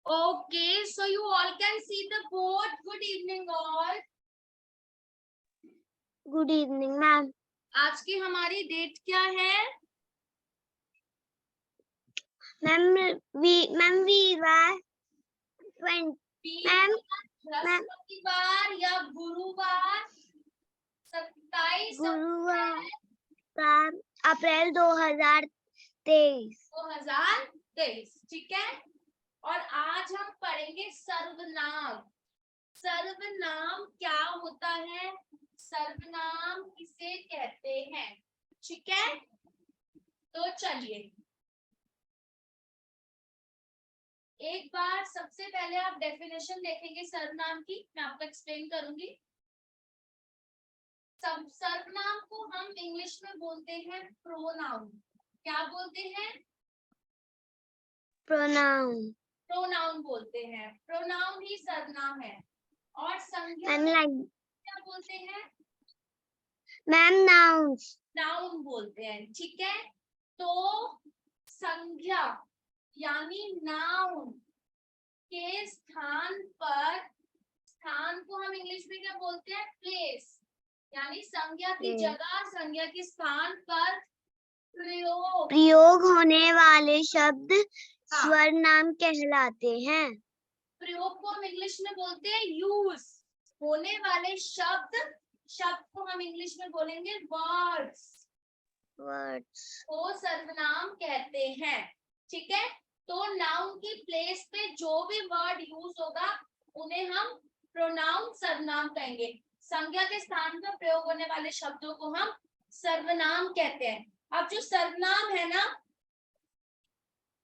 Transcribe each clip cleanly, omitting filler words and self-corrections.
Okay, so you all can see the board. Good evening all. Good evening ma'am. आज की हमारी date क्या है? मैम वीरवार 20 मैम बृहस्पतिवार या गुरुवार 27 गुरुवार का अप्रैल 2023। ठीक है। और आज हम पढ़ेंगे सर्वनाम। सर्वनाम क्या होता है, सर्वनाम किसे कहते हैं, ठीक है। तो चलिए एक बार सबसे पहले आप डेफिनेशन देखेंगे सर्वनाम की, मैं आपको एक्सप्लेन करूंगी। सर्वनाम को हम इंग्लिश में बोलते हैं प्रोनाउन। क्या बोलते हैं? प्रोनाउन। प्रोनाउन बोलते हैं, प्रोनाउन ही सर्वनाम है। और संज्ञा क्या बोलते हैं? Ma'am nouns. नाउन बोलते हैं, ठीक है। तो संज्ञा यानी नाउन के स्थान पर, स्थान को हम इंग्लिश में क्या बोलते हैं? प्लेस। यानी संज्ञा की जगह, संज्ञा के स्थान पर प्रयोग होने वाले शब्द सर्वनाम कहलाते हैं। प्रयोग को हम इंग्लिश में बोलते हैं यूज। होने वाले शब्द को हम इंग्लिश में बोलेंगे वर्ड्स को सर्वनाम कहते हैं, ठीक है। तो नाउन की प्लेस पे जो भी वर्ड यूज होगा उन्हें हम प्रोनाउन सर्वनाम कहेंगे। संज्ञा के स्थान पर प्रयोग होने वाले शब्दों को हम सर्वनाम कहते हैं। अब जो सर्वनाम है ना,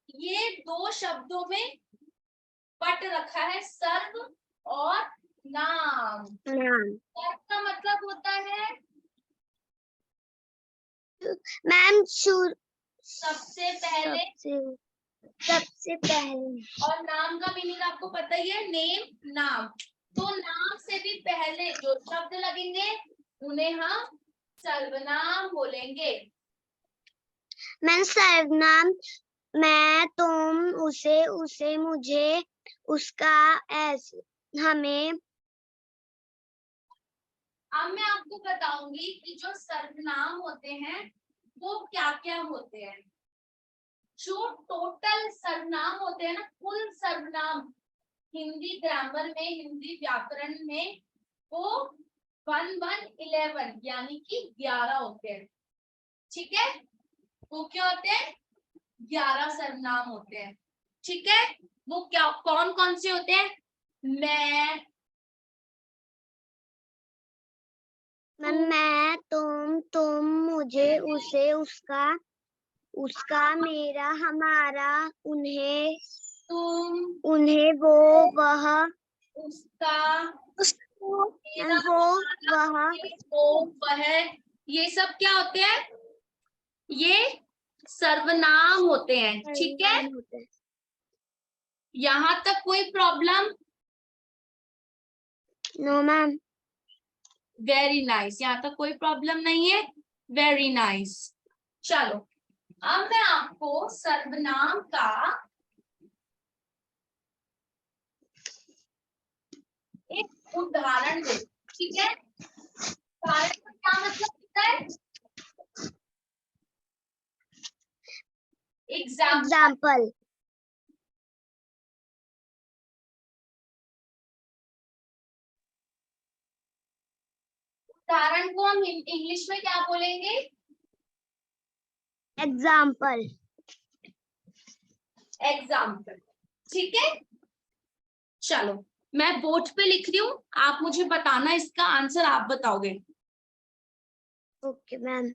ये दो शब्दों में बट रखा है, सर्व और नाम। सर्व का मतलब होता है मैम सबसे पहले, सबसे पहले। और नाम का मीनिंग आपको पता ही है, नेम, नाम। तो नाम से भी पहले जो शब्द लगेंगे उन्हें हम सर्वनाम बोलेंगे। मैम सर्वनाम मैं, तुम, उसे, मुझे, उसका, ऐसे, हमें। अब मैं आपको बताऊंगी कि जो सर्वनाम होते हैं वो क्या क्या होते हैं। जो टोटल सर्वनाम होते हैं ना, कुल सर्वनाम हिंदी ग्रामर में, हिंदी व्याकरण में, वो 11 यानी कि 11 होते हैं, ठीक है। वो क्या होते हैं? 11 सर्वनाम होते हैं, ठीक है। वो क्या, कौन कौन से होते हैं? मैं, तुम, मुझे, उसे, उसका, मेरा, हमारा, उन्हें, तुम, उन्हें, वो, वह, उसका, मेरा, वो, वह, ये सब क्या होते हैं? ये सर्वनाम होते हैं, ठीक है। यहाँ तक कोई problem? No ma'am. Very nice, यहाँ तक कोई प्रॉब्लम नहीं है, वेरी नाइस। चलो अब मैं आपको सर्वनाम का एक उदाहरण दे, ठीक है। उदाहरण का क्या मतलब होता है? एग्जाम्पल। उदाहरण को हम इंग्लिश में क्या बोलेंगे? एग्जाम्पल। एग्जाम्पल, ठीक है। चलो मैं बोर्ड पे लिख रही हूँ, आप मुझे बताना, इसका आंसर आप बताओगे। Okay ma'am.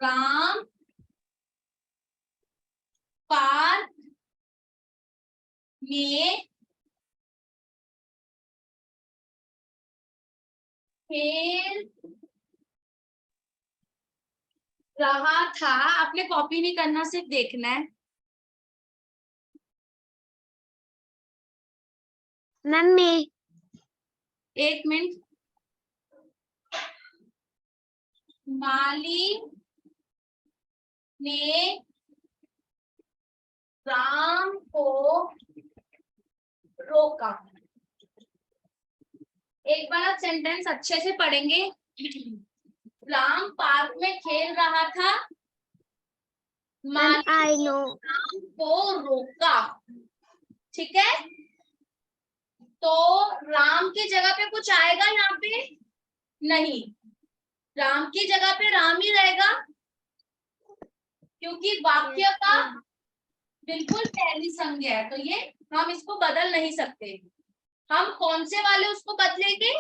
राम पार्क में खेल रहा था। आपने कॉपी नहीं करना, सिर्फ देखना है। Mummy 1 minute. माली ने राम को रोका। एक बार आप सेंटेंस अच्छे से पढ़ेंगे। राम पार्क में खेल रहा था, मैम आई नो। राम को रोका। ठीक है, तो राम की जगह पे कुछ आएगा यहाँ पे? नहीं, राम की जगह पे राम ही रहेगा, क्योंकि वाक्य का बिल्कुल पहली संज्ञा है, तो ये हम इसको बदल नहीं सकते। हम कौन से वाले उसको बदलेंगे?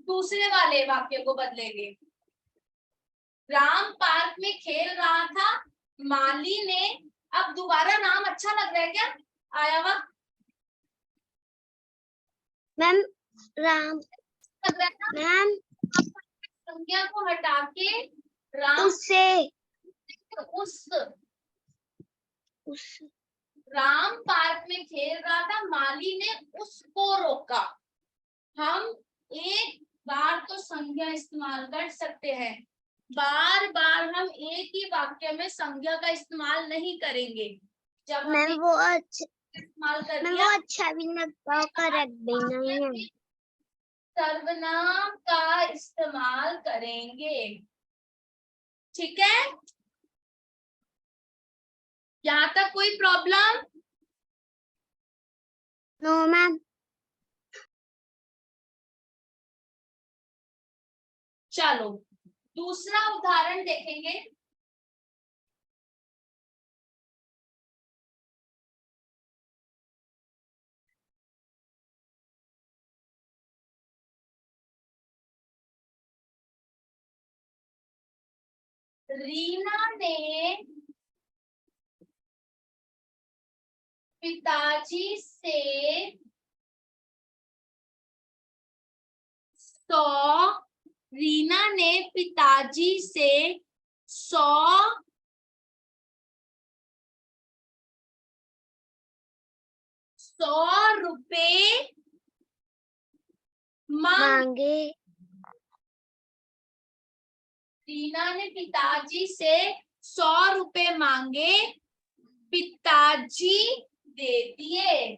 दूसरे वाले वाक्य को बदलेंगे। राम पार्क में खेल रहा था, माली ने, अब दोबारा राम अच्छा लग रहा है क्या? आया हुआ मैम राम लग रहा है ना? मैम संज्ञा को हटा के राम उससे उस राम पार्क में खेल रहा था, माली ने उसको रोका। हम एक बार तो संज्ञा इस्तेमाल कर सकते हैं, बार बार हम एक ही वाक्य में संज्ञा का इस्तेमाल नहीं करेंगे। जब मैम वो अच्छा इस्तेमाल कर मैम लिया, वो अच्छा भी लगता, करेक्ट भी नहीं है। सर्वनाम का इस्तेमाल करेंगे। ठीक है, यहाँ तक कोई प्रॉब्लम? No ma'am. चलो दूसरा उदाहरण देखेंगे। रीना ने पिताजी से 100 रीना ने पिताजी से 100 रुपए मांगे। रीना ने पिताजी से 100 रुपए मांगे, पिताजी दे दिए।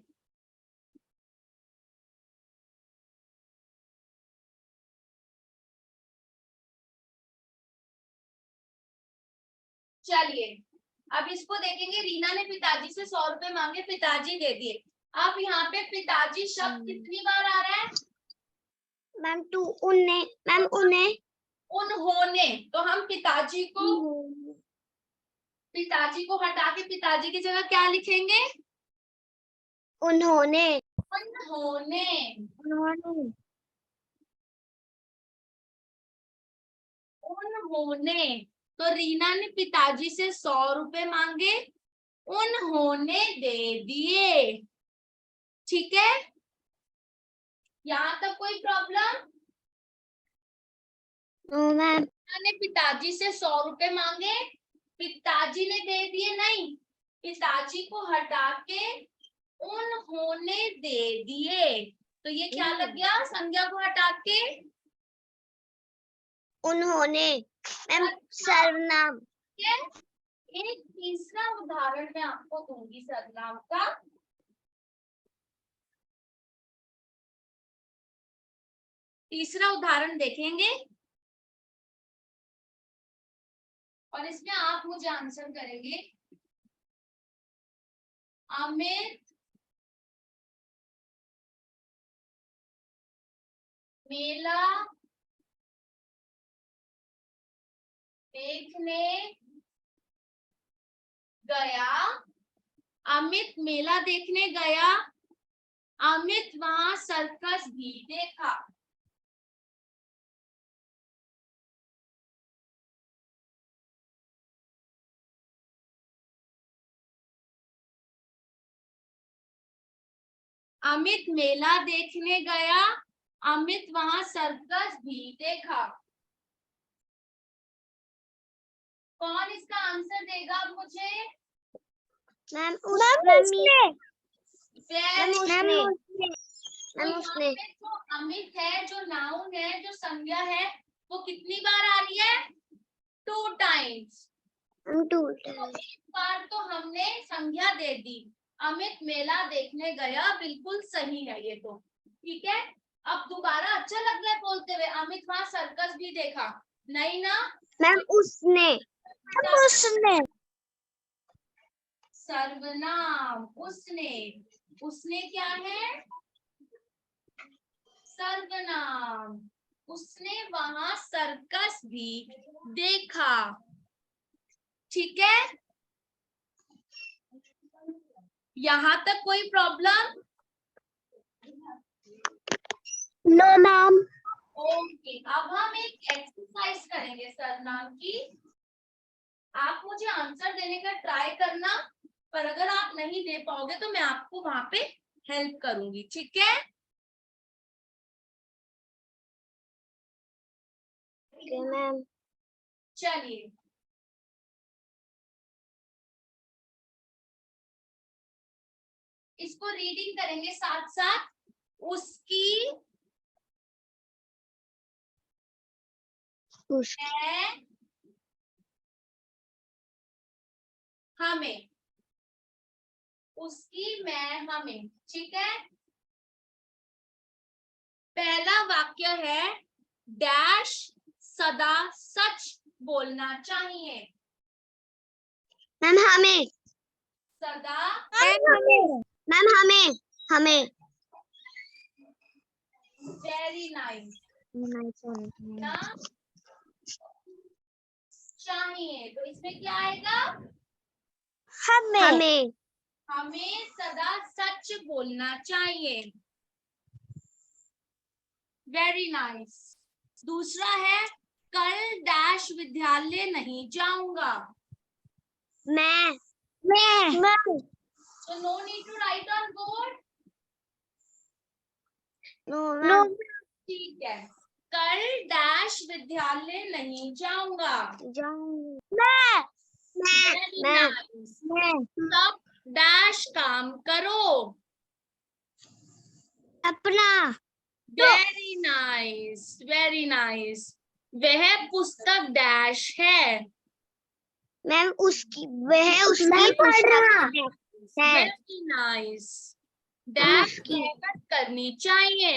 चलिए अब इसको देखेंगे। रीना ने पिताजी से 100 रुपए मांगे, पिताजी दे दिए। अब यहाँ पे पिताजी शब्द कितनी बार आ रहा है? मैम टू उन्हें। मैम उन्हें। उन्होंने, तो हम पिताजी को हटा के पिताजी की जगह क्या लिखेंगे? उन्होंने। उन्होंने। उन्होंने। उन्होंने, तो रीना ने पिताजी से 100 रुपए मांगे, उन्होंने दे दिए। ठीक है, यहाँ तक कोई प्रॉब्लम? No ma'am. ने पिताजी से 100 रुपए मांगे, पिताजी ने दे दिए? नहीं, पिताजी को हटा के उन्होंने दे दिए। तो ये क्या लग गया संज्ञा को हटा के? उन्होंने। मैम सर्वनाम। एक तीसरा उदाहरण मैं आपको दूंगी सर्वनाम का। तीसरा उदाहरण देखेंगे और इसमें आप मुझे आंसर करेंगे। अमित मेला देखने गया। अमित मेला देखने गया, अमित वहां सर्कस भी देखा। अमित मेला देखने गया, अमित वहां सर्कस भी देखा। कौन इसका आंसर देगा मुझे? मैम उसने। जो अमित है, जो नाउन है, जो संज्ञा है, वो कितनी बार आ रही है? 2 टाइम्स। मैम 2 इस बार तो हमने संज्ञा दे दी। अमित मेला देखने गया, बिल्कुल सही है ये तो। ठीक है, अब दोबारा अच्छा लग रहा है बोलते हुए। अमित वहां सर्कस भी देखा, नहीं ना? मैम उसने सर्वनाम उसने, उसने क्या है? सर्वनाम। उसने वहां सर्कस भी देखा। ठीक है, यहां तक कोई प्रॉब्लम? No ma'am. ओके, अब हम एक एक्सरसाइज करेंगे सर्वनाम की। आप मुझे आंसर देने का ट्राई करना, पर अगर आप नहीं दे पाओगे तो मैं आपको वहां पे हेल्प करूंगी। ठीक है, मैम चलिए इसको रीडिंग करेंगे साथ साथ। उसकी है हमें, उसकी मैं हमें। ठीक है, पहला वाक्य है डैश सदा सच बोलना चाहिए। मैम हमें सदा मैम हमें वेरी नाइस ना चाहिए, तो इसमें क्या आएगा? हमें हमें सदा सच बोलना चाहिए। Very nice. दूसरा है कल डैश विद्यालय नहीं जाऊंगा। मैं So no need to write on board. No ठीक है, कल डैश विद्यालय नहीं जाऊंगा। Very nice. सब डैश काम करो। अपना वेरी नाइस, वेरी नाइस। वह पुस्तक डैश है। मैम उसकी पुस्तक है। Very nice. डैश मेहनत करनी चाहिए।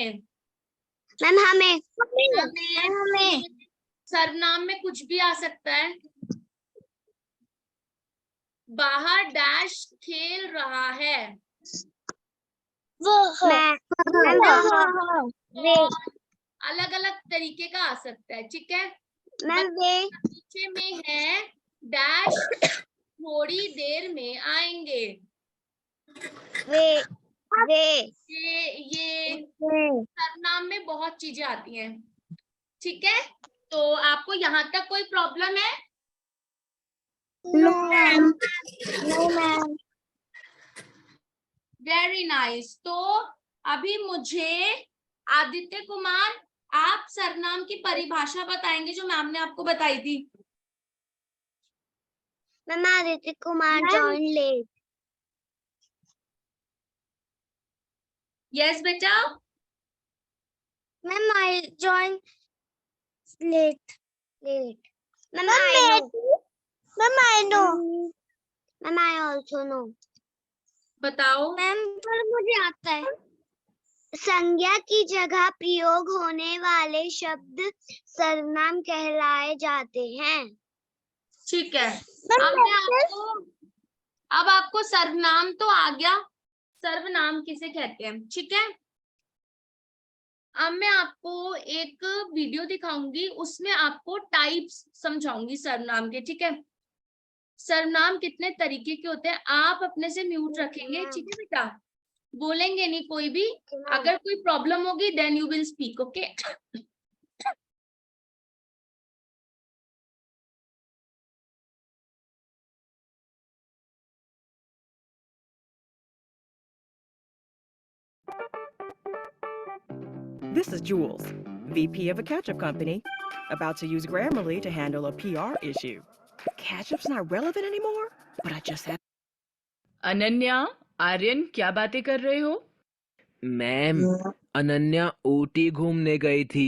मैम हमें सर्वनाम में कुछ भी आ सकता है। बाहर डैश खेल रहा है। अलग अलग तरीके का आ सकता है। ठीक है, मैम पीछे में है डैश थोड़ी देर में आएंगे। ये सर्वनाम में बहुत चीजें आती हैं। ठीक है, तो आपको यहाँ तक कोई प्रॉब्लम है? No ma'am very nice. तो अभी मुझे आदित्य कुमार आप सर्वनाम की परिभाषा बताएंगे जो मैम ने आपको बताई थी। Ma'am Aditya Kumar join late. Yes बेटा। Ma'am I join late ma'am I know ma'am I also know. बताओ। मैम पर मुझे आता है। संज्ञा की जगह प्रयोग होने वाले शब्द सर्वनाम कहलाए जाते हैं। ठीक है, अब आपको सर्वनाम तो आ गया, सर्वनाम किसे कहते हैं। ठीक है, अब मैं आपको एक वीडियो दिखाऊंगी, उसमें आपको टाइप्स समझाऊंगी सर्वनाम के। ठीक है, सर्वनाम कितने तरीके के होते हैं। आप अपने से म्यूट रखेंगे। ठीक है बेटा, बोलेंगे नहीं कोई भी। अगर कोई प्रॉब्लम होगी then you will speak. Okay, This is Jules, VP of a ketchup company, about to use Grammarly to handle a PR issue. Ketchup's not relevant anymore, but I just had... Ananya, Aryan क्या बातें कर रहे हो? Ma'am, Ananya Ooty घूमने गई थी,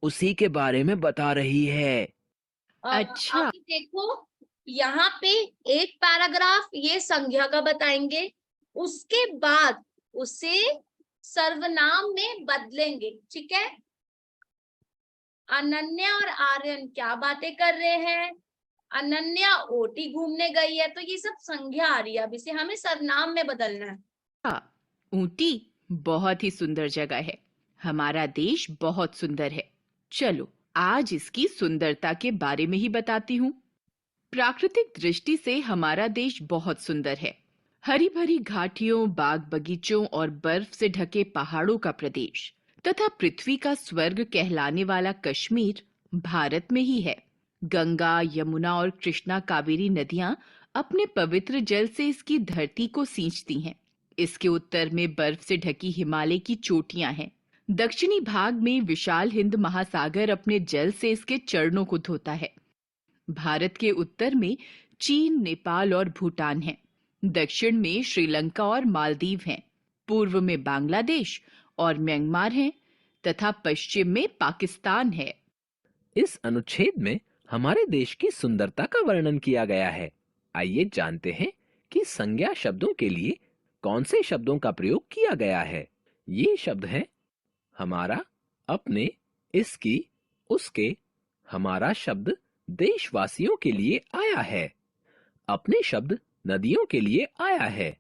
उसी के बारे में बता रही है। अच्छा। अभी देखो, यहाँ पे एक पैराग्राफ ये संज्ञा का बताएंगे, उसके बाद उसे सर्वनाम में बदलेंगे। ठीक है, अनन्या और आर्यन क्या बातें कर रहे हैं, अनन्या ओटी घूमने गई है, तो ये सब संज्ञा आ रही है, अब इसे हमें सर्वनाम में बदलना है। हाँ, ऊटी बहुत ही सुंदर जगह है। हमारा देश बहुत सुंदर है। चलो आज इसकी सुंदरता के बारे में ही बताती हूँ। प्राकृतिक दृष्टि से हमारा देश बहुत सुंदर है। हरी भरी घाटियों, बाग बगीचों और बर्फ से ढके पहाड़ों का प्रदेश तथा पृथ्वी का स्वर्ग कहलाने वाला कश्मीर भारत में ही है। गंगा, यमुना और कृष्णा कावेरी नदियां अपने पवित्र जल से इसकी धरती को सींचती हैं। इसके उत्तर में बर्फ से ढकी हिमालय की चोटियां हैं। दक्षिणी भाग में विशाल हिंद महासागर अपने जल से इसके चरणों को धोता है। भारत के उत्तर में चीन, नेपाल और भूटान हैं। दक्षिण में श्रीलंका और मालदीव हैं। पूर्व में बांग्लादेश और म्यांमार हैं तथा पश्चिम में पाकिस्तान है। इस अनुच्छेद में हमारे देश की सुंदरता का वर्णन किया गया है। आइए जानते हैं कि संज्ञा शब्दों के लिए कौन से शब्दों का प्रयोग किया गया है। ये शब्द हैं हमारा, अपने, इसकी, उसके। हमारा शब्द देशवासियों के लिए आया है। अपने शब्द नदियों के लिए आया है।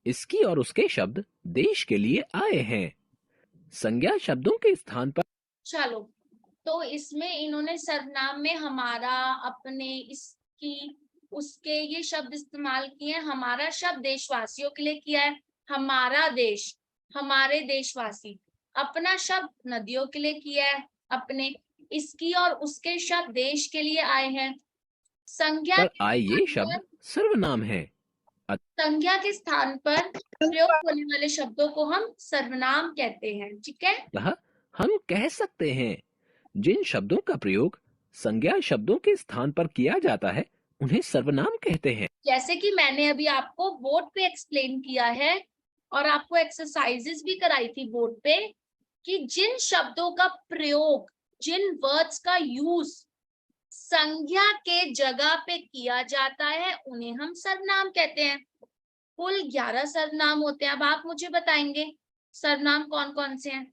इसकी और उसके शब्द देश के लिए आए हैं। संज्ञा शब्दों के स्थान पर चलो, तो इसमें इन्होंने सर्वनाम में हमारा, अपने, इसकी, उसके ये शब्द इस्तेमाल किए हैं। हमारा शब्द देशवासियों के लिए किया है, हमारा देश, हमारे देशवासी। अपना शब्द नदियों के लिए किया है, अपने। इसकी और उसके शब्द देश के लिए आए हैं। संज्ञा पर के आए ये स्थान शब्द पर, सर्वनाम है। संज्ञा के स्थान पर प्रयोग होने वाले शब्दों को हम सर्वनाम कहते हैं। ठीक है, अतः हम कह सकते हैं जिन शब्दों का प्रयोग संज्ञा शब्दों के स्थान पर किया जाता है उन्हें सर्वनाम कहते हैं। जैसे कि मैंने अभी आपको बोर्ड पे एक्सप्लेन किया है और आपको एक्सरसाइजेस भी कराई थी बोर्ड पे, कि जिन शब्दों का प्रयोग, जिन वर्ड्स का यूज संज्ञा के जगह पे किया जाता है उन्हें हम सर्वनाम कहते हैं। कुल 11 सर्वनाम होते हैं। अब आप मुझे बताएंगे सर्वनाम कौन कौन से हैं।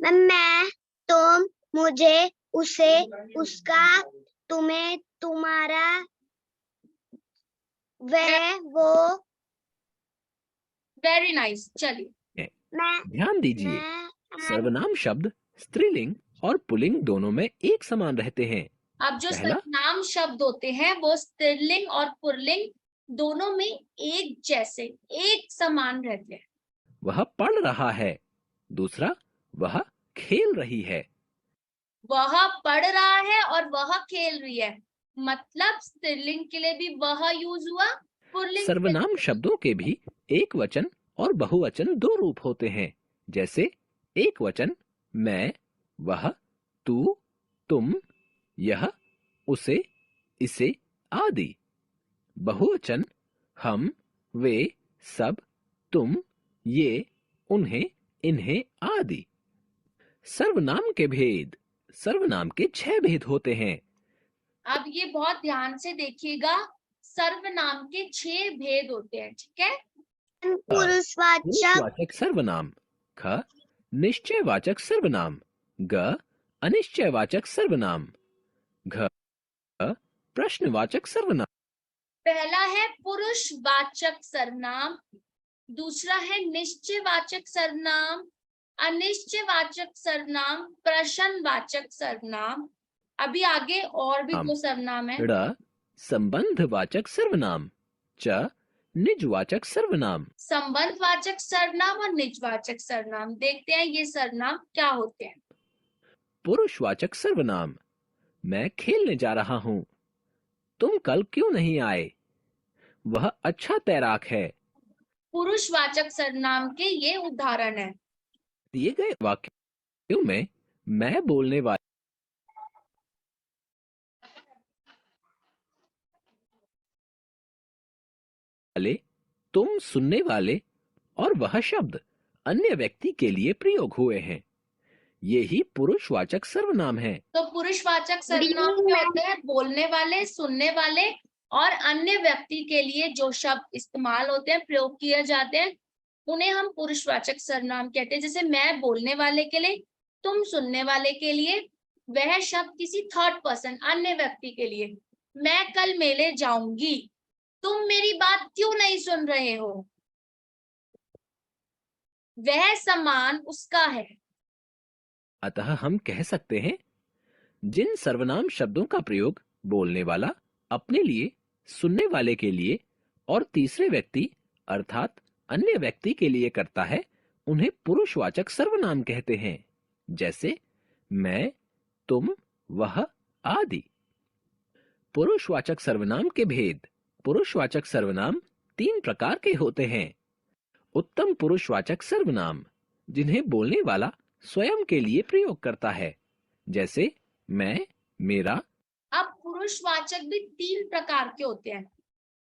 मैं, तुम, मुझे, उसे, उसका, तुम्हें, तुम्हारा, वह, वो। Very nice. चलिए, मैं ध्यान दीजिए, सर्वनाम शब्द स्त्रीलिंग और पुल्लिंग दोनों में एक समान रहते हैं। अब जो पहला, सर्वनाम शब्द होते हैं वो स्त्रीलिंग और पुल्लिंग दोनों में एक जैसे, एक समान रहते हैं। वह पढ़ रहा है। दूसरा, वह खेल रही है। वह पढ़ रहा है और वह खेल रही है, मतलब स्त्रीलिंग के लिए भी वह यूज हुआ, पुल्लिंग के लिए सर्वनाम शब्दों के भी एक वचन और बहुवचन दो रूप होते हैं। जैसे एक वचन मैं, वह, तू, तुम, यह, उसे, इसे आदि। बहुवचन हम, वे, सब, तुम, ये, उन्हें, इन्हें आदि। सर्वनाम के भेद। सर्वनाम के 6 भेद होते हैं। अब ये बहुत ध्यान से देखिएगा, सर्वनाम के 6 भेद होते हैं। ठीक है, पुरुषवाचक, पुरुषवाचक सर्वनाम। ख, निश्चयवाचक सर्वनाम। ग, अनिश्चयवाचक सर्वनाम। घ, प्रश्नवाचक सर्वनाम। पहला है पुरुषवाचक सर्वनाम, दूसरा है निश्चयवाचक सर्वनाम, अनिश्चयवाचक सर्वनाम, प्रश्नवाचक सर्वनाम। अभी आगे और भी 2 सर्वनाम है। ड़, संबंधवाचक सर्वनाम। च, निजवाचक सर्वनाम। संबंधवाचक सर्वनाम और निजवाचक सर्वनाम। देखते हैं ये सर्वनाम क्या होते हैं। पुरुषवाचक सर्वनाम। मैं खेलने जा रहा हूँ। तुम कल क्यों नहीं आए? वह अच्छा तैराक है। पुरुषवाचक सर्वनाम के ये उदाहरण है। दिए गए वाक्यों में मैं बोलने वाले, तुम सुनने वाले और वह शब्द अन्य व्यक्ति के लिए प्रयोग हुए हैं। ये ही पुरुषवाचक सर्वनाम है। तो पुरुषवाचक सर्वनाम क्या होते हैं? बोलने वाले, सुनने वाले और अन्य व्यक्ति के लिए जो शब्द इस्तेमाल होते हैं, प्रयोग किए जाते हैं, उन्हें हम पुरुषवाचक सर्वनाम कहते हैं। जैसे मैं बोलने वाले के लिए, तुम सुनने वाले के लिए, वह शब्द किसी थर्ड पर्सन, अन्य व्यक्ति के लिए। मैं कल मेले जाऊंगी, तुम मेरी बात क्यों नहीं सुन रहे हो? वह सामान उसका है। अतः हम कह सकते हैं, जिन सर्वनाम शब्दों का प्रयोग बोलने वाला अपने लिए, सुनने वाले के लिए और तीसरे व्यक्ति अर्थात अन्य व्यक्ति के लिए करता है, उन्हें पुरुषवाचक सर्वनाम कहते हैं। जैसे मैं, तुम, वह आदि। पुरुषवाचक सर्वनाम के भेद। पुरुषवाचक सर्वनाम 3 प्रकार के होते हैं। उत्तम पुरुषवाचक सर्वनाम, जिन्हें बोलने वाला स्वयं के लिए प्रयोग करता है, जैसे मैं, मेरा। अब पुरुषवाचक भी 3 प्रकार के होते हैं।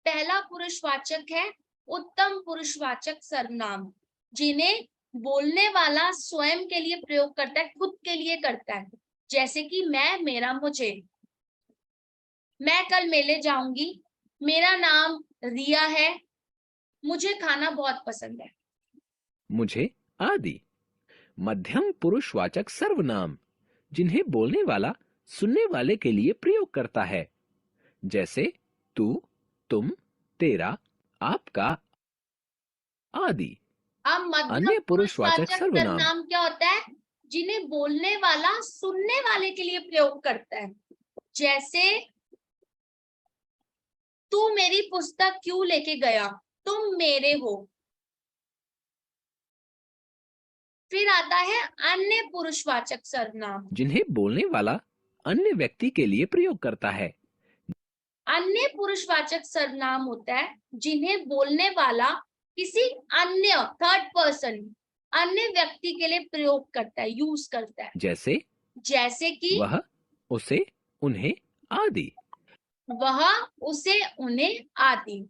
पहला पुरुषवाचक है उत्तम पुरुषवाचक सर्वनाम, जिन्हें बोलने वाला स्वयं के लिए प्रयोग करता है, खुद के लिए करता है। जैसे कि मैं, मेरा, मुझे। मैं कल मेले जाऊंगी, मेरा नाम रिया है, मुझे खाना बहुत पसंद है। मुझे आदि। मध्यम पुरुषवाचक सर्वनाम, जिन्हें बोलने वाला सुनने वाले के लिए प्रयोग करता है, जैसे तू, तुम, तेरा, आपका आदि। अब मध्यम अन्य पुरुषवाचक पुरुषवाचक सर्वनाम। सर्वनाम क्या होता है? जिन्हें बोलने वाला सुनने वाले के लिए प्रयोग करता है। जैसे तू मेरी पुस्तक क्यों लेके गया, तुम मेरे हो। फिर आता है अन्य पुरुषवाचक सर्वनाम, जिन्हें बोलने वाला अन्य व्यक्ति के लिए प्रयोग करता है। अन्य पुरुषवाचक सर्वनाम होता है जिन्हें बोलने वाला किसी अन्य थर्ड पर्सन, अन्य व्यक्ति के लिए प्रयोग करता है, यूज करता है। जैसे कि वह, उसे, उन्हें आदि। वह, उसे, उन्हें आदि।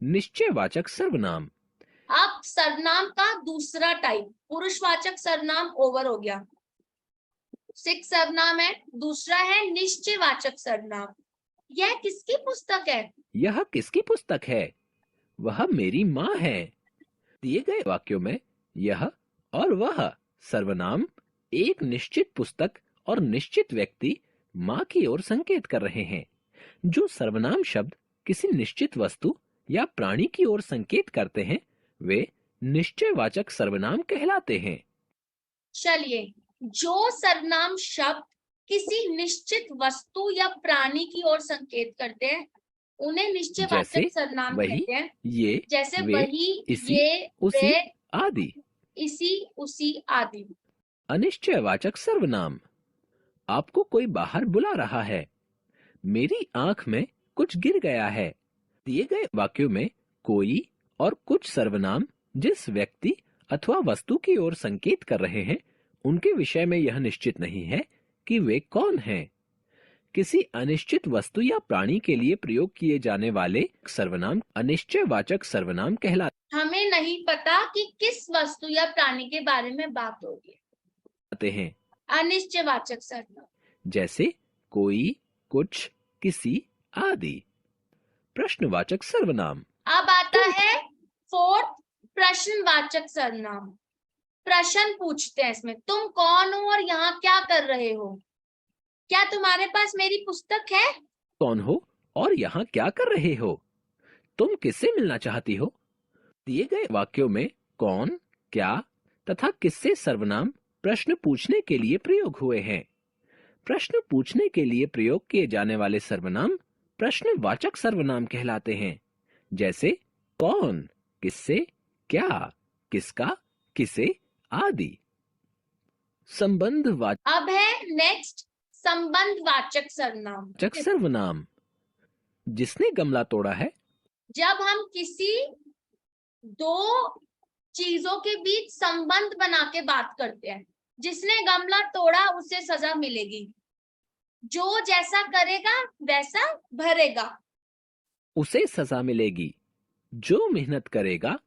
निश्चयवाचक सर्वनाम। अब सर्वनाम का दूसरा टाइप, पुरुषवाचक सर्वनाम ओवर हो गया। 6 सर्वनाम है। दूसरा है निश्चयवाचक सर्वनाम। यह किसकी पुस्तक है? यह किसकी पुस्तक है? वह मेरी माँ है। दिए गए वाक्यों में यह और वह सर्वनाम एक निश्चित पुस्तक और निश्चित व्यक्ति माँ की ओर संकेत कर रहे हैं। जो सर्वनाम शब्द किसी निश्चित वस्तु या प्राणी की ओर संकेत करते हैं, वे निश्चयवाचक सर्वनाम कहलाते हैं। चलिए, जो सर्वनाम शब्द किसी निश्चित वस्तु या प्राणी की ओर संकेत करते हैं, उन्हें निश्चयवाचक सर्वनाम कहते हैं। ये, जैसे वे, वही, इसी, ये, उसी वे, आदि। इसी, उसी आदि। अनिश्चयवाचक सर्वनाम। आपको कोई बाहर बुला रहा है। मेरी आंख में कुछ गिर गया है। दिए गए वाक्यों में कोई और कुछ सर्वनाम जिस व्यक्ति अथवा वस्तु की ओर संकेत कर रहे हैं, उनके विषय में यह निश्चित नहीं है कि वे कौन हैं। किसी अनिश्चित वस्तु या प्राणी के लिए प्रयोग किए जाने वाले सर्वनाम अनिश्चयवाचक सर्वनाम कहलाते हमें नहीं पता कि किस वस्तु या प्राणी के बारे में बात होगी। हैं। अनिश्चयवाचक सर्वनाम जैसे कोई, कुछ, किसी आदि। प्रश्नवाचक सर्वनाम। अब आता है 4th प्रश्नवाचक सर्वनाम। प्रश्न पूछते हैं इसमें, तुम कौन हो और यहाँ क्या कर रहे हो? क्या तुम्हारे पास मेरी पुस्तक है? कौन हो और यहाँ क्या कर रहे हो? तुम किससे मिलना चाहती हो? दिए गए वाक्यों में कौन, क्या तथा किससे सर्वनाम प्रश्न पूछने के लिए प्रयोग हुए हैं। प्रश्न पूछने के लिए प्रयोग किए जाने वाले सर्वनाम प्रश्नवाचक सर्वनाम कहलाते हैं। जैसे कौन, किससे, क्या, किसका, किसे आदि। संबंधवाचक अब है नेक्स्ट संबंधवाचक सर्वनाम। सर्वनाम। जिसने गमला तोड़ा है। जब हम किसी दो चीजों के बीच संबंध बना के बात करते हैं, जिसने गमला तोड़ा उसे सजा मिलेगी, जो जैसा करेगा वैसा भरेगा, उसे सजा मिलेगी, जो मेहनत करेगा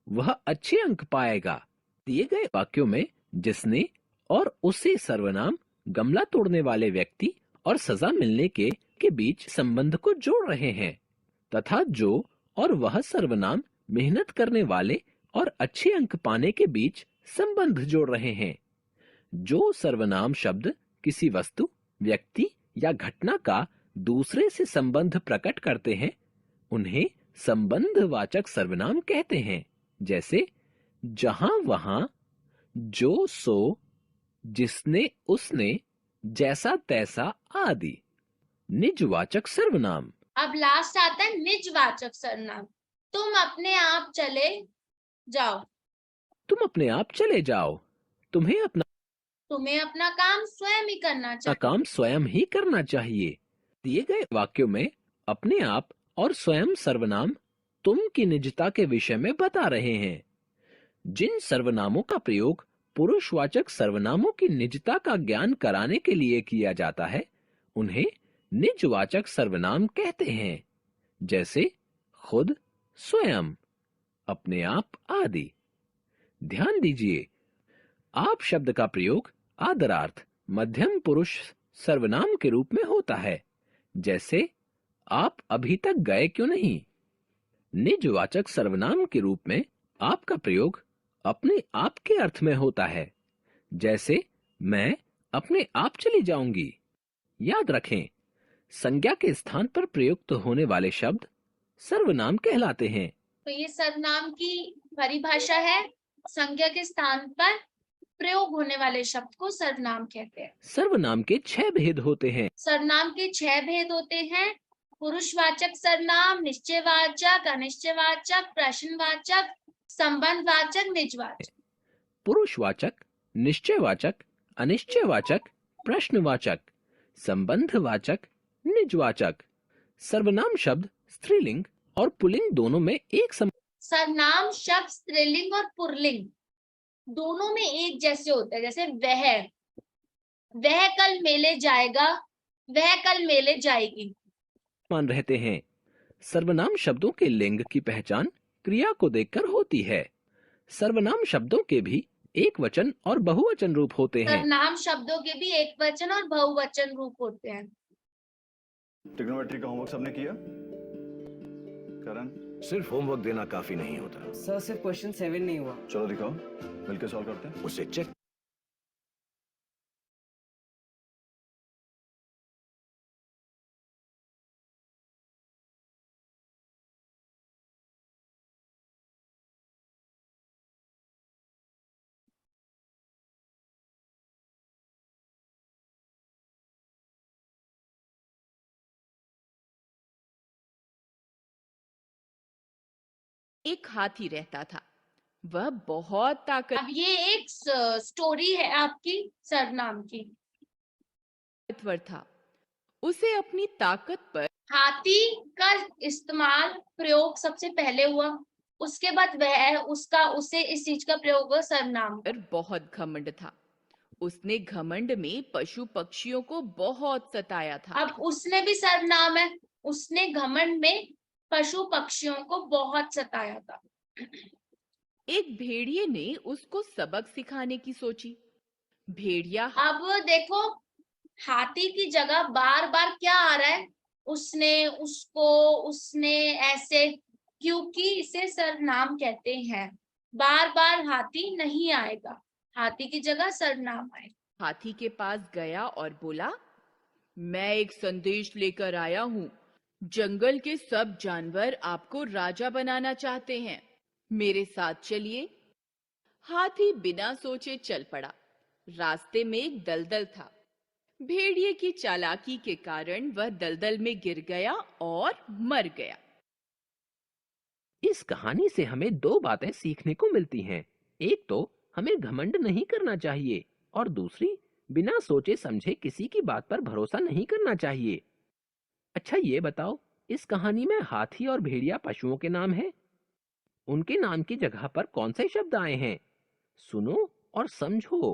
वह अच्छे अंक पाएगा। दिए गए वाक्यों में जिसने और उसे सर्वनाम गमला तोड़ने वाले व्यक्ति और सजा मिलने के बीच संबंध को जोड़ रहे हैं, तथा जो और वह सर्वनाम मेहनत करने वाले और अच्छे अंक पाने के बीच संबंध जोड़ रहे हैं। जो सर्वनाम शब्द किसी वस्तु, व्यक्ति या घटना का दूसरे से संबंध प्रकट करते हैं, उन्हें संबंधवाचक सर्वनाम कहते हैं। जैसे जहां, वहां, जो, सो, जिसने, उसने, जैसा, तैसा आदि। निजवाचक सर्वनाम। अब लास्ट आता है निजवाचक सर्वनाम। तुम अपने आप चले जाओ। तुम अपने आप चले जाओ। तुम्हें अपना काम स्वयं ही करना चाहिए। काम स्वयं ही करना चाहिए। दिए गए वाक्यों में अपने आप और स्वयं सर्वनाम तुम की निजता के विषय में बता रहे हैं। जिन सर्वनामों का प्रयोग पुरुषवाचक सर्वनामों की निजता का ज्ञान कराने के लिए किया जाता है, उन्हें निजवाचक सर्वनाम कहते हैं। जैसे खुद, स्वयं, अपने आप आदि। ध्यान दीजिए, आप शब्द का प्रयोग आदरार्थ मध्यम पुरुष सर्वनाम के रूप में होता है। जैसे आप अभी तक गए क्यों नहीं। निजवाचक सर्वनाम के रूप में आपका प्रयोग अपने आप के अर्थ में होता है। जैसे मैं अपने आप चली जाऊंगी। याद रखें, संज्ञा के स्थान पर प्रयुक्त होने वाले शब्द सर्वनाम कहलाते हैं। तो ये सर्वनाम की परिभाषा है। संज्ञा के स्थान पर प्रयोग होने वाले शब्द को सर्वनाम कहते हैं। सर्वनाम के 6 भेद होते हैं। सर्वनाम के 6 भेद होते हैं। पुरुषवाचक सर्वनाम, निश्चयवाचक, अनिश्चयवाचक, प्रश्नवाचक, संबंधवाचक, निजवाचक। पुरुषवाचक, निश्चयवाचक, अनिश्चयवाचक, प्रश्नवाचक, संबंधवाचक, निजवाचक। सर्वनाम शब्द स्त्रीलिंग और पुल्लिंग दोनों में एक सर्वनाम शब्द स्त्रीलिंग और पुल्लिंग दोनों में एक जैसे होते हैं। जैसे वह कल मेले जाएगा, वह कल मेले जाएगी। मान रहते हैं। सर्वनाम शब्दों के लिंग की पहचान क्रिया को देखकर होती है। सर्वनाम शब्दों के भी एक वचन और बहुवचन रूप होते हैं। सर्वनाम शब्दों के भी एक वचन और बहुवचन रूप होते हैं। ट्रिग्नोमेट्री का होमवर्क सबने किया? करण, सिर्फ होमवर्क देना काफी नहीं होता। सर सिर्फ क्वेश्चन 7 नहीं हुआ। चलो दिखाओ, मिलके सॉल्व करते हैं। उसे चेक एक हाथी रहता था। वह बहुत अब ये एक स्टोरी है आपकी सर्वनाम की। ताकतवर था। उसे अपनी ताकत पर हाथी का इस्तेमाल प्रयोग सबसे पहले हुआ, उसके बाद उसे इस चीज का प्रयोग हुआ सर्वनाम। पर बहुत घमंड था। उसने घमंड में पशु पक्षियों को बहुत सताया था। अब उसने भी सर्वनाम है। उसने घमंड में पशु पक्षियों को बहुत सताया था। एक भेड़िए ने उसको सबक सिखाने की सोची। भेड़िया अब देखो, हाथी की जगह बार बार क्या आ रहा है, उसने ऐसे, क्योंकि इसे सर्वनाम कहते हैं। बार बार हाथी नहीं आएगा, हाथी की जगह सर्वनाम आएगा। हाथी के पास गया और बोला, मैं एक संदेश लेकर आया हूँ। जंगल के सब जानवर आपको राजा बनाना चाहते हैं। मेरे साथ चलिए। हाथी बिना सोचे चल पड़ा। रास्ते में एक दलदल था। भेड़िए की चालाकी के कारण वह दलदल में गिर गया और मर गया। इस कहानी से हमें 2 बातें सीखने को मिलती हैं। एक तो हमें घमंड नहीं करना चाहिए और दूसरी, बिना सोचे समझे किसी की बात पर भरोसा नहीं करना चाहिए। अच्छा ये बताओ, इस कहानी में हाथी और भेड़िया पशुओं के नाम हैं? उनके नाम की जगह पर कौन से शब्द आए हैं? सुनो और समझो।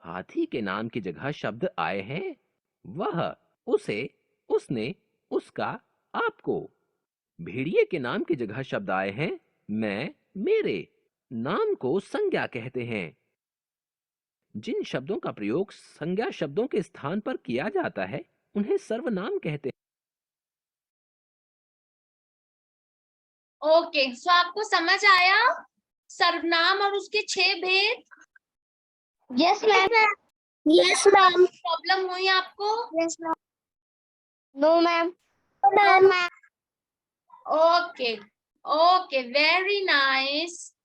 हाथी के नाम की जगह शब्द आए हैं वह, उसे, उसने, उसका, आपको। भेड़िए के नाम की जगह शब्द आए हैं मैं, मेरे। नाम को संज्ञा कहते हैं। जिन शब्दों का प्रयोग संज्ञा शब्दों के स्थान पर किया जाता है उन्हें सर्वनाम कहते हैं। ओके, सो आपको समझ आया सर्वनाम और उसके 6 भेद? Yes ma'am. Yes ma'am. Problem हुई आपको? Yes ma'am. No ma'am. No ma'am. Okay, okay, very nice.